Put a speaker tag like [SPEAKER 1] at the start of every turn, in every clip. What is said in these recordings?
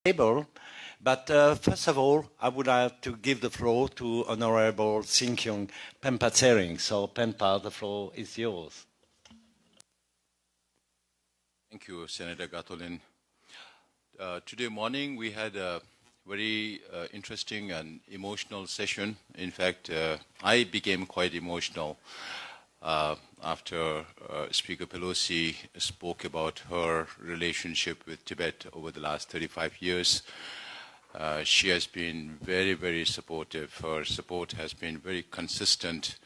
[SPEAKER 1] table. But first of all, I would like to give the floor to Honorable Sikyong Penpa Tsering. So, Penpa, the floor is yours.
[SPEAKER 2] Thank you, Senator Gatolin. Today morning, we had a very interesting and emotional session. In fact, I became quite emotional after Speaker Pelosi spoke about her relationship with Tibet over the last 35 years. She has been very, very supportive. Her support has been very consistent.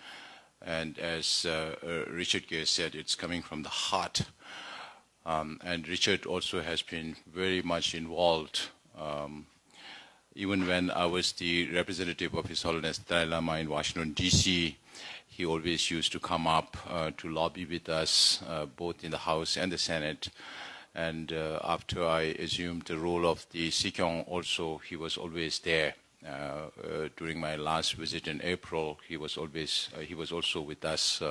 [SPEAKER 2] And as Richard Gay said, it's coming from the heart. And Richard also has been very much involved. Even when I was the representative of His Holiness Dalai Lama in Washington, D.C., he always used to come up to lobby with us, both in the House and the Senate. And after I assumed the role of the Sikyong also, he was always there. During my last visit in April, he was also with us,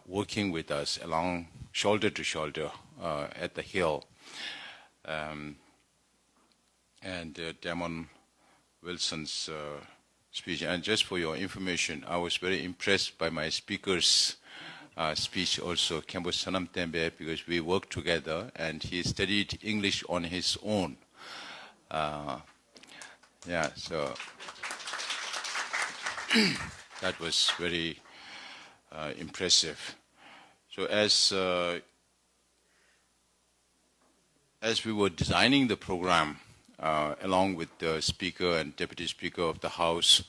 [SPEAKER 2] working with us along shoulder to shoulder at the Hill. And Damon Wilson's speech. And just for your information, I was very impressed by my speaker's speech also, Kempo Sanam Tembe, because we worked together and he studied English on his own. Yeah, so that was very impressive. So as we were designing the program, along with the Speaker and Deputy Speaker of the House,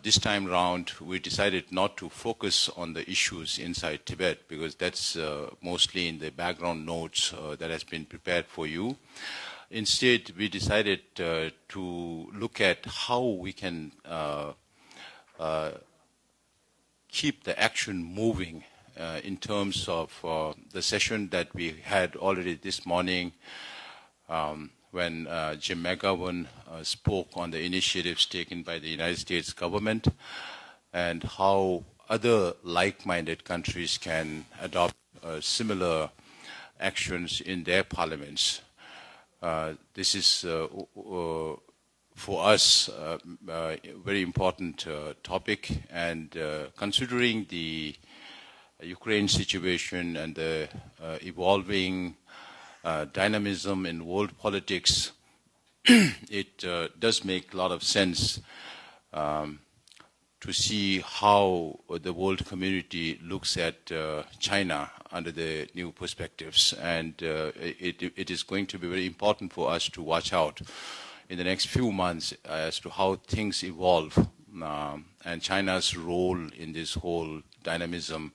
[SPEAKER 2] this time round, we decided not to focus on the issues inside Tibet because that's mostly in the background notes that has been prepared for you. Instead, we decided to look at how we can keep the action moving in terms of the session that we had already this morning when Jim McGovern spoke on the initiatives taken by the United States government and how other like-minded countries can adopt similar actions in their parliaments. This is, for us, a very important topic, and considering the Ukraine situation and the evolving dynamism in world politics, it does make a lot of sense to see how the world community looks at China under the new perspectives. And it is going to be very important for us to watch out in the next few months as to how things evolve and China's role in this whole dynamism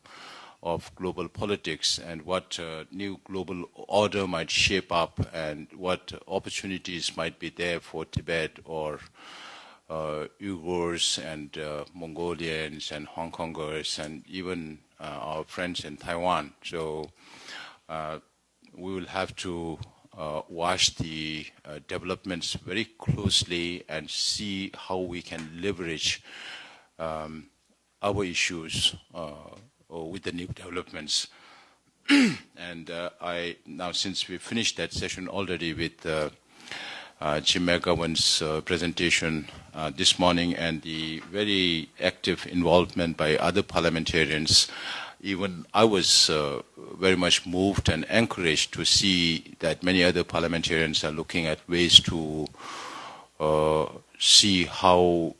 [SPEAKER 2] of global politics and what new global order might shape up and what opportunities might be there for Tibet or Uyghurs and Mongolians and Hong Kongers and even our friends in Taiwan. So we will have to watch the developments very closely and see how we can leverage our issues with the new developments. And now, since we finished that session already with Jim McGovern's presentation this morning and the very active involvement by other parliamentarians, even I was very much moved and encouraged to see that many other parliamentarians are looking at ways to see how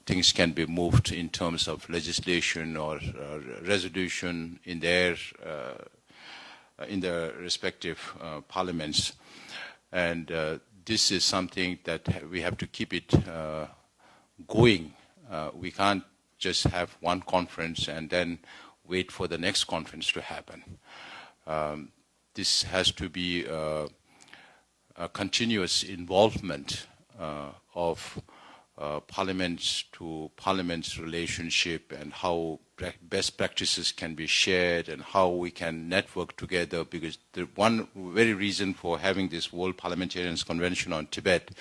[SPEAKER 2] things can be moved in terms of legislation or resolution in their respective parliaments. And this is something that we have to keep it going. We can't just have one conference and then wait for the next conference to happen. This has to be a continuous involvement of parliaments to parliaments relationship and how best practices can be shared and how we can network together, because the one very reason for having this World Parliamentarians Convention on Tibet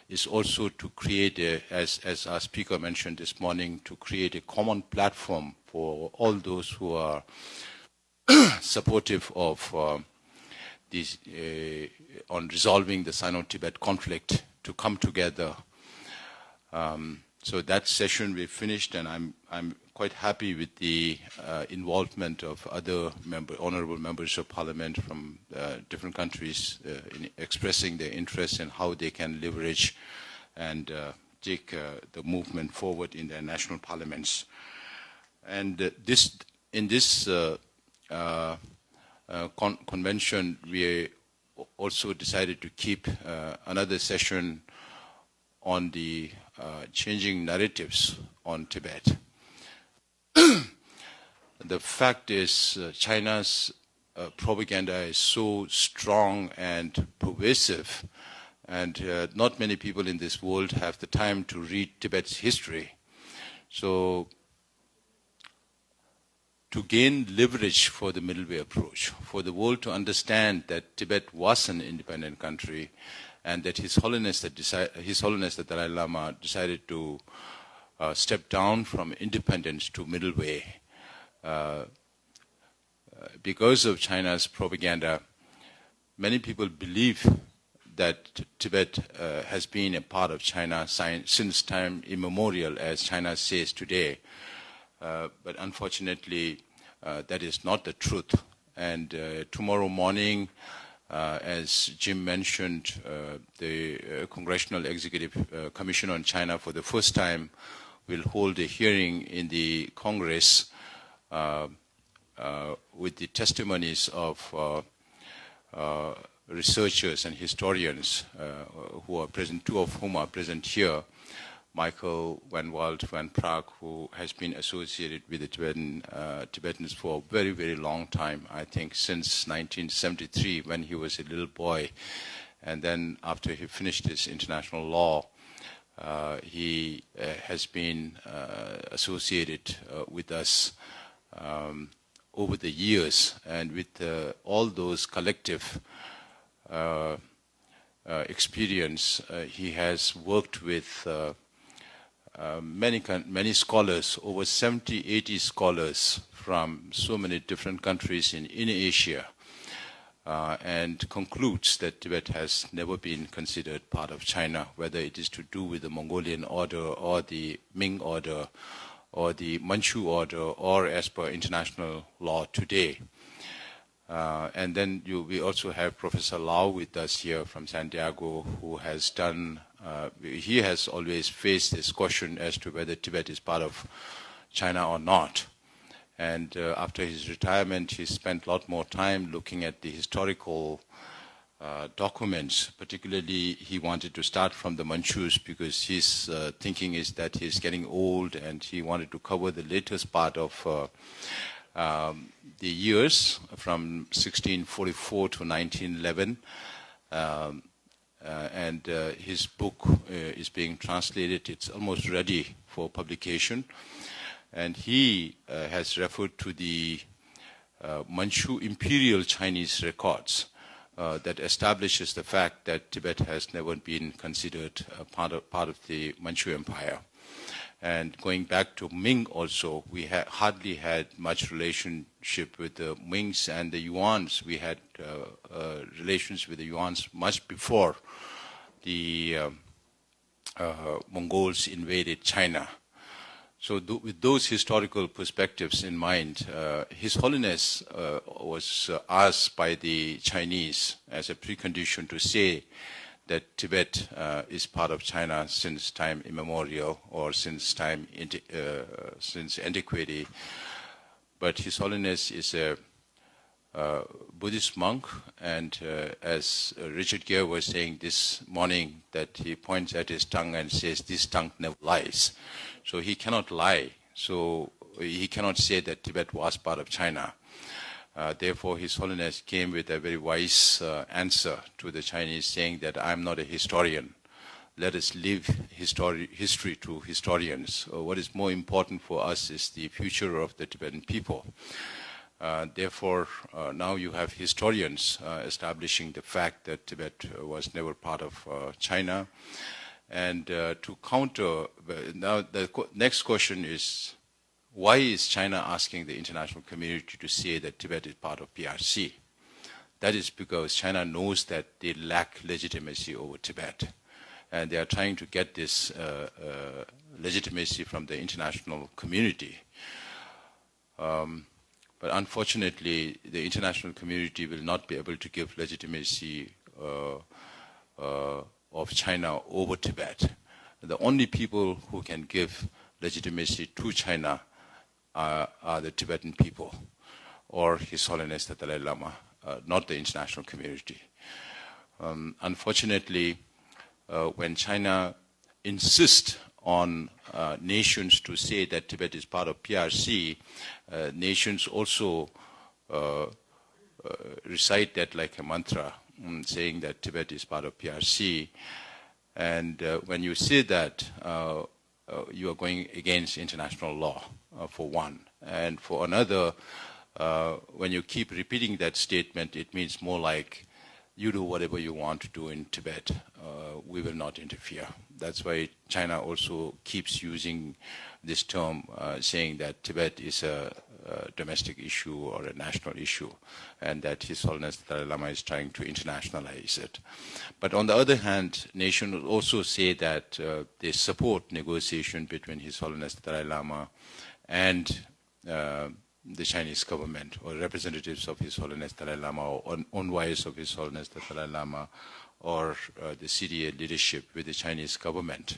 [SPEAKER 2] is also to create as our speaker mentioned this morning, to create a common platform for all those who are supportive of on resolving the Sino-Tibet conflict to come together. So that session we finished, and I'm quite happy with the involvement of other honorable members of parliament from different countries in expressing their interest in how they can leverage and take the movement forward in their national parliaments. And in this convention, we also decided to keep another session on the changing narratives on Tibet. The fact is, China's propaganda is so strong and pervasive, and not many people in this world have the time to read Tibet's history. So, to gain leverage for the middle way approach, for the world to understand that Tibet was an independent country, and that His Holiness the Dalai Lama decided to step down from independence to middle way. Because of China's propaganda, many people believe that Tibet has been a part of China since time immemorial, as China says today. But unfortunately, that is not the truth. And tomorrow morning, as Jim mentioned, the Congressional Executive Commission on China for the first time will hold a hearing in the Congress with the testimonies of researchers and historians who are present, two of whom are present here. Michael Van Walt van Praag, who has been associated with the Tibetans for a very, very long time, I think since 1973 when he was a little boy. And then after he finished his international law, he has been associated with us over the years. And with all those collective experience, he has worked with many scholars, over 70, 80 scholars from so many different countries in Asia, and concludes that Tibet has never been considered part of China, whether it is to do with the Mongolian order or the Ming order or the Manchu order or as per international law today. And then we also have Professor Lau with us here from San Diego, who has done, he has always faced this question as to whether Tibet is part of China or not. And after his retirement, he spent a lot more time looking at the historical documents. Particularly, he wanted to start from the Manchus because his thinking is that he's getting old, and he wanted to cover the latest part of the years from 1644 to 1911, and his book is being translated. It's almost ready for publication, and he has referred to the Manchu imperial Chinese records that establishes the fact that Tibet has never been considered part of the Manchu Empire. And going back to Ming also, we hardly had much relationship with the Mings and the Yuans. We had relations with the Yuans much before the Mongols invaded China. So with those historical perspectives in mind, His Holiness was asked by the Chinese as a precondition to say that Tibet is part of China since time immemorial, or since antiquity. But His Holiness is a Buddhist monk, and as Richard Gere was saying this morning, that he points at his tongue and says, "This tongue never lies." So he cannot lie. So he cannot say that Tibet was part of China. Therefore, His Holiness came with a very wise answer to the Chinese, saying that I'm not a historian. Let us leave history to historians. What is more important for us is the future of the Tibetan people. Therefore, now you have historians establishing the fact that Tibet was never part of China. And to counter, now the next question is, why is China asking the international community to say that Tibet is part of PRC? that is because China knows that they lack legitimacy over Tibet. And they are trying to get this legitimacy from the international community. But unfortunately, the international community will not be able to give legitimacy of China over Tibet. The only people who can give legitimacy to China are the Tibetan people, or His Holiness the Dalai Lama, not the international community. Unfortunately, when China insists on nations to say that Tibet is part of PRC, nations also recite that like a mantra, saying that Tibet is part of PRC. And when you say that, you are going against international law, for one. And for another, when you keep repeating that statement, it means more like, you do whatever you want to do in Tibet, we will not interfere. That's why China also keeps using this term, saying that Tibet is a domestic issue or a national issue, and that His Holiness the Dalai Lama is trying to internationalize it. But on the other hand, nations will also say that they support negotiation between His Holiness the Dalai Lama and the Chinese government, or representatives of His Holiness Dalai Lama, or envoys of His Holiness the Dalai Lama, or the CDA leadership with the Chinese government.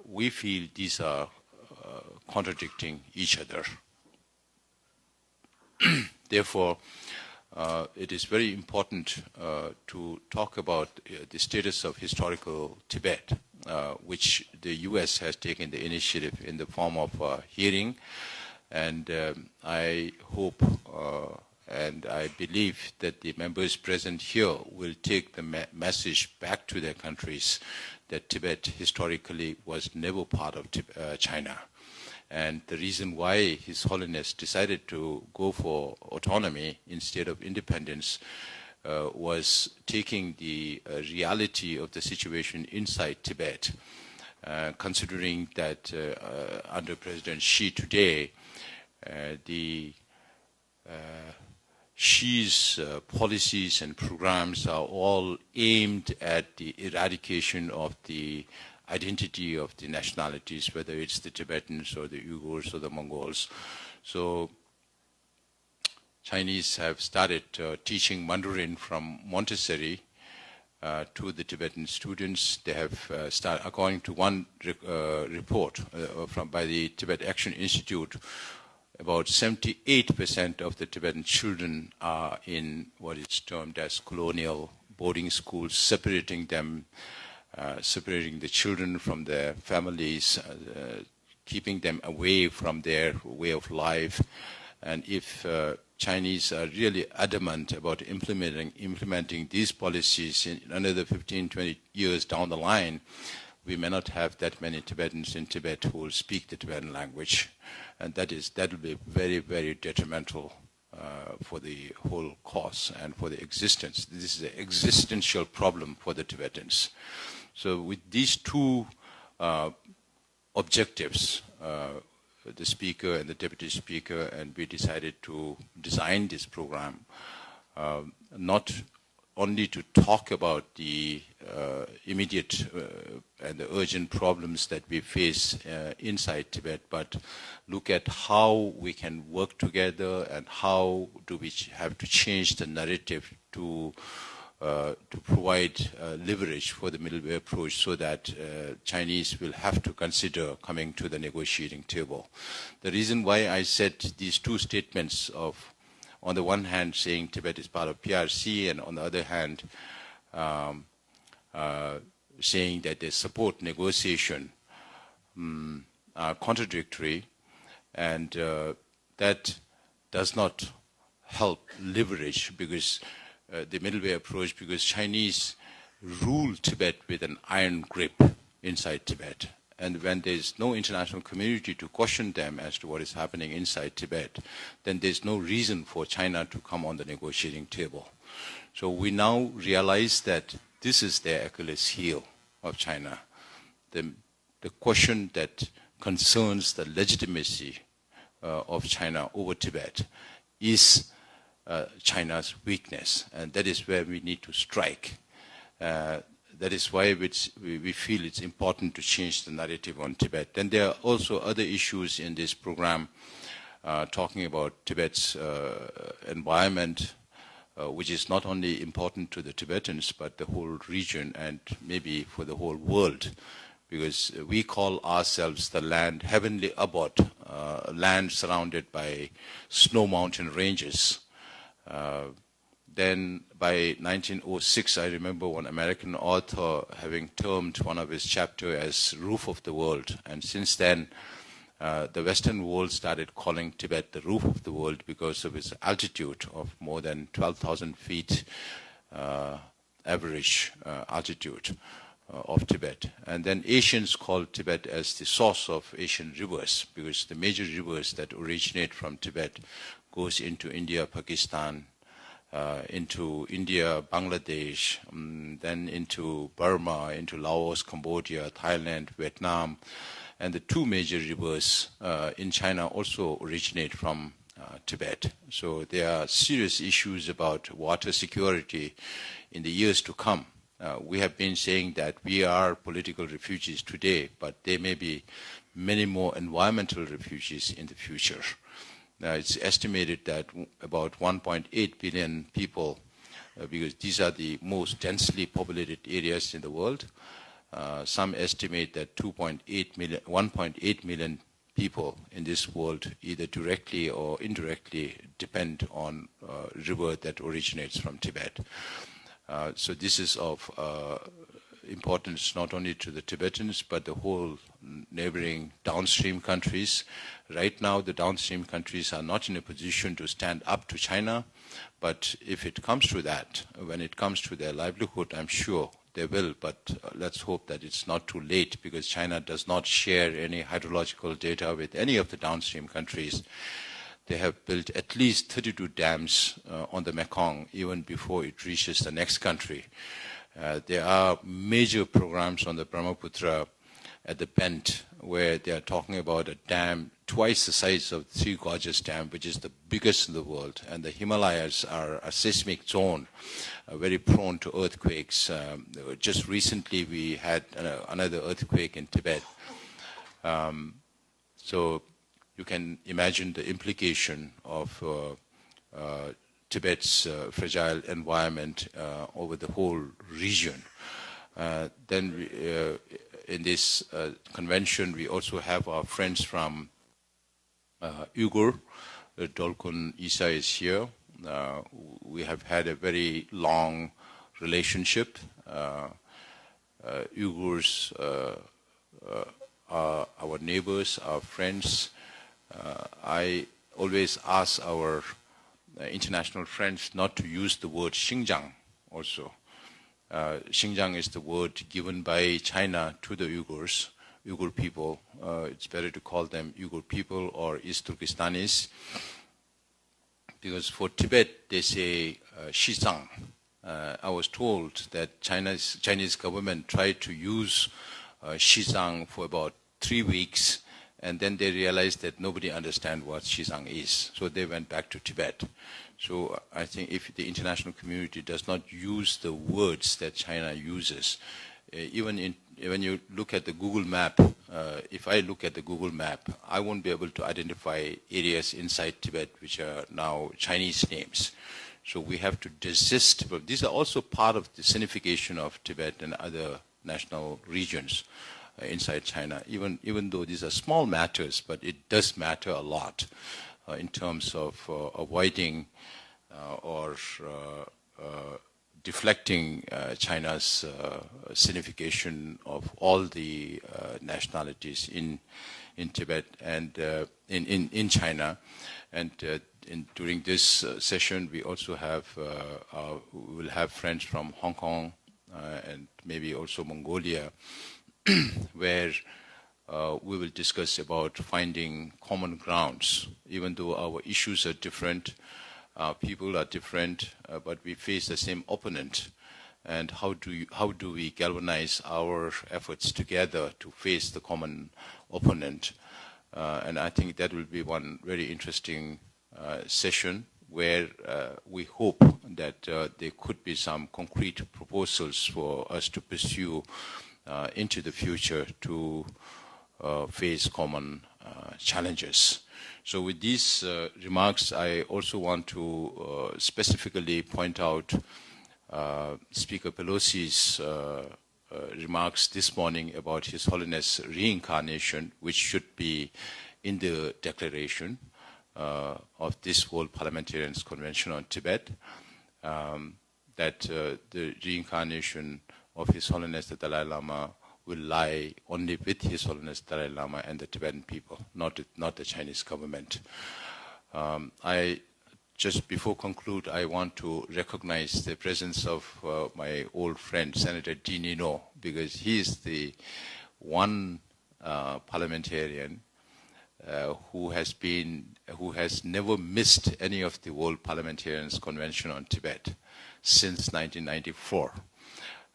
[SPEAKER 2] We feel these are contradicting each other. Therefore, it is very important to talk about the status of historical Tibet, which the US has taken the initiative in the form of a hearing. And I hope and I believe that the members present here will take the message back to their countries that Tibet historically was never part of China. And the reason why His Holiness decided to go for autonomy instead of independence was taking the reality of the situation inside Tibet, considering that under President Xi today, Xi's policies and programs are all aimed at the eradication of the identity of the nationalities, whether it's the Tibetans or the Uyghurs or the Mongols. So Chinese have started teaching Mandarin from Montessori to the Tibetan students. They have started, according to one report by the Tibet Action Institute, about 78% of the Tibetan children are in what is termed as colonial boarding schools, separating them, separating the children from their families, keeping them away from their way of life. And if Chinese are really adamant about implementing these policies in another 15, 20 years down the line, we may not have that many Tibetans in Tibet who will speak the Tibetan language. And that will be very, very detrimental for the whole cause and for the existence. This is an existential problem for the Tibetans. So with these two objectives, the speaker and the deputy speaker, and we decided to design this program, not only to talk about the immediate and the urgent problems that we face inside Tibet, but look at how we can work together and how do we have to change the narrative to provide leverage for the middle way approach, so that Chinese will have to consider coming to the negotiating table. The reason why I said these two statements of, on the one hand, saying Tibet is part of PRC, and on the other hand, saying that they support negotiation, are contradictory, and that does not help leverage, because the middle way approach, because Chinese rule Tibet with an iron grip inside Tibet. And when there's no international community to caution them as to what is happening inside Tibet, then there's no reason for China to come on the negotiating table. So we now realize that this is their Achilles heel of China. The question that concerns the legitimacy of China over Tibet is China's weakness, and that is where we need to strike. That is why we feel it's important to change the narrative on Tibet. Then there are also other issues in this program talking about Tibet's environment, which is not only important to the Tibetans, but the whole region and maybe for the whole world, because we call ourselves the land, heavenly abode, land surrounded by snow mountain ranges. Then by 1906, I remember one American author having termed one of his chapters as roof of the world. And since then, the Western world started calling Tibet the roof of the world because of its altitude of more than 12,000 feet average altitude of Tibet. And then Asians call Tibet as the source of Asian rivers, because the major rivers that originate from Tibet goes into India, Pakistan, into India, Bangladesh, then into Burma, into Laos, Cambodia, Thailand, Vietnam. And the two major rivers in China also originate from Tibet. So there are serious issues about water security in the years to come. We have been saying that we are political refugees today, but there may be many more environmental refugees in the future. Now, it's estimated that about 1.8 billion people, because these are the most densely populated areas in the world, some estimate that 1.8 million people in this world either directly or indirectly depend on a river that originates from Tibet. So this is of importance not only to the Tibetans, but the whole neighboring downstream countries. Right now, the downstream countries are not in a position to stand up to China, but if it comes to that, when it comes to their livelihood, I'm sure they will, but let's hope that it's not too late, because China does not share any hydrological data with any of the downstream countries. They have built at least 32 dams on the Mekong even before it reaches the next country. There are major programs on the Brahmaputra at the bend where they are talking about a dam twice the size of Three Gorges Dam, which is the biggest in the world. And the Himalayas are a seismic zone, very prone to earthquakes. Just recently we had another earthquake in Tibet. So you can imagine the implication of Tibet's fragile environment over the whole region. Then in this convention, we also have our friends from Uyghur. Dolkun Isa is here. We have had a very long relationship. Uyghurs are our neighbors, our friends. I always ask our international friends not to use the word Xinjiang also. Xinjiang is the word given by China to the Uyghurs, Uyghur people. It's better to call them Uyghur people or East Turkestanis, because for Tibet they say Xizang. I was told that Chinese government tried to use Xizang for about 3 weeks, and then they realized that nobody understands what Xizang is, so they went back to Tibet. So I think if the international community does not use the words that China uses, even when you look at the Google map, if I look at the Google map, I won't be able to identify areas inside Tibet which are now Chinese names. So we have to desist. But these are also part of the signification of Tibet and other national regions inside China, even though these are small matters, but it does matter a lot in terms of avoiding or deflecting China's signification of all the nationalities in Tibet and in China. And during this session, we also have we will have friends from Hong Kong and maybe also Mongolia, where we will discuss about finding common grounds. Even though our issues are different, people are different, but we face the same opponent. And how do we galvanize our efforts together to face the common opponent? And I think that will be one very interesting session where we hope that there could be some concrete proposals for us to pursue into the future to face common challenges. So with these remarks, I also want to specifically point out Speaker Pelosi's remarks this morning about His Holiness reincarnation, which should be in the declaration of this World Parliamentarians Convention on Tibet, that the reincarnation of His Holiness the Dalai Lama will lie only with His Holiness Dalai Lama and the Tibetan people, not the Chinese government. Just before conclude, I want to recognize the presence of my old friend, Senator Dean Ino, because he is the one parliamentarian who has never missed any of the World Parliamentarians Convention on Tibet since 1994.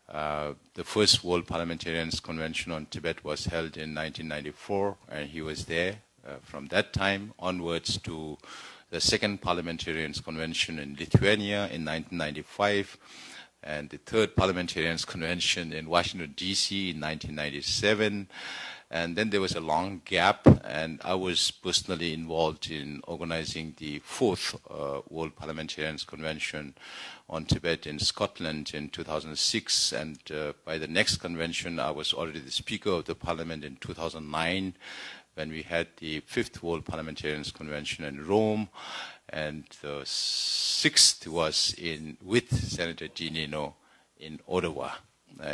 [SPEAKER 2] The first World Parliamentarians Convention on Tibet was held in 1994, and he was there from that time onwards to the second Parliamentarians Convention in Lithuania in 1995, and the third Parliamentarians Convention in Washington, D.C. in 1997. And then there was a long gap, and I was personally involved in organizing the fourth World Parliamentarians Convention on Tibet in Scotland in 2006. And by the next convention, I was already the Speaker of the Parliament in 2009, when we had the fifth World Parliamentarians Convention in Rome, and the sixth was with Senator Dean Ino in Ottawa.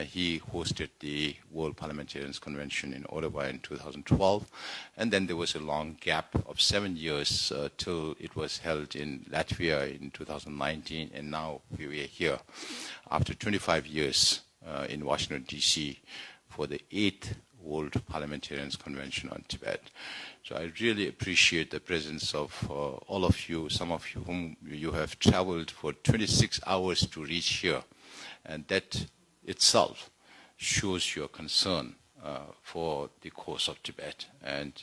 [SPEAKER 2] He hosted the World Parliamentarians Convention in Ottawa in 2012, and then there was a long gap of 7 years till it was held in Latvia in 2019, and now we are here after 25 years in Washington, D.C. for the 8th World Parliamentarians Convention on Tibet. So I really appreciate the presence of all of you, some of you whom you have traveled for 26 hours to reach here, and that itself shows your concern for the cause of Tibet and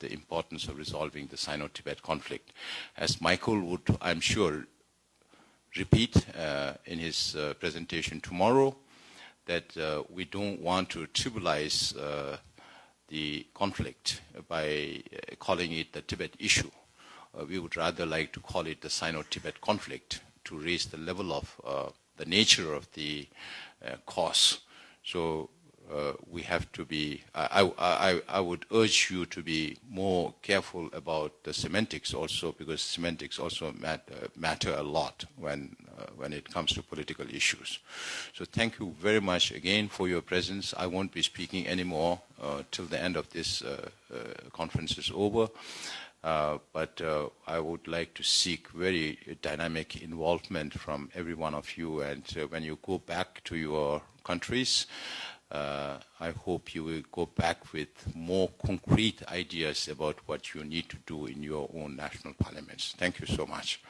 [SPEAKER 2] the importance of resolving the Sino-Tibet conflict. As Michael would, I'm sure, repeat in his presentation tomorrow, that we don't want to trivialize the conflict by calling it the Tibet issue. We would rather like to call it the Sino-Tibet conflict to raise the level of the nature of the cause. So we have to be, I would urge you to be more careful about the semantics also, because semantics also matter a lot when it comes to political issues. So thank you very much again for your presence. I won't be speaking anymore till the end of this conference is over. But I would like to seek very dynamic involvement from every one of you. And when you go back to your countries, I hope you will go back with more concrete ideas about what you need to do in your own national parliaments. Thank you so much.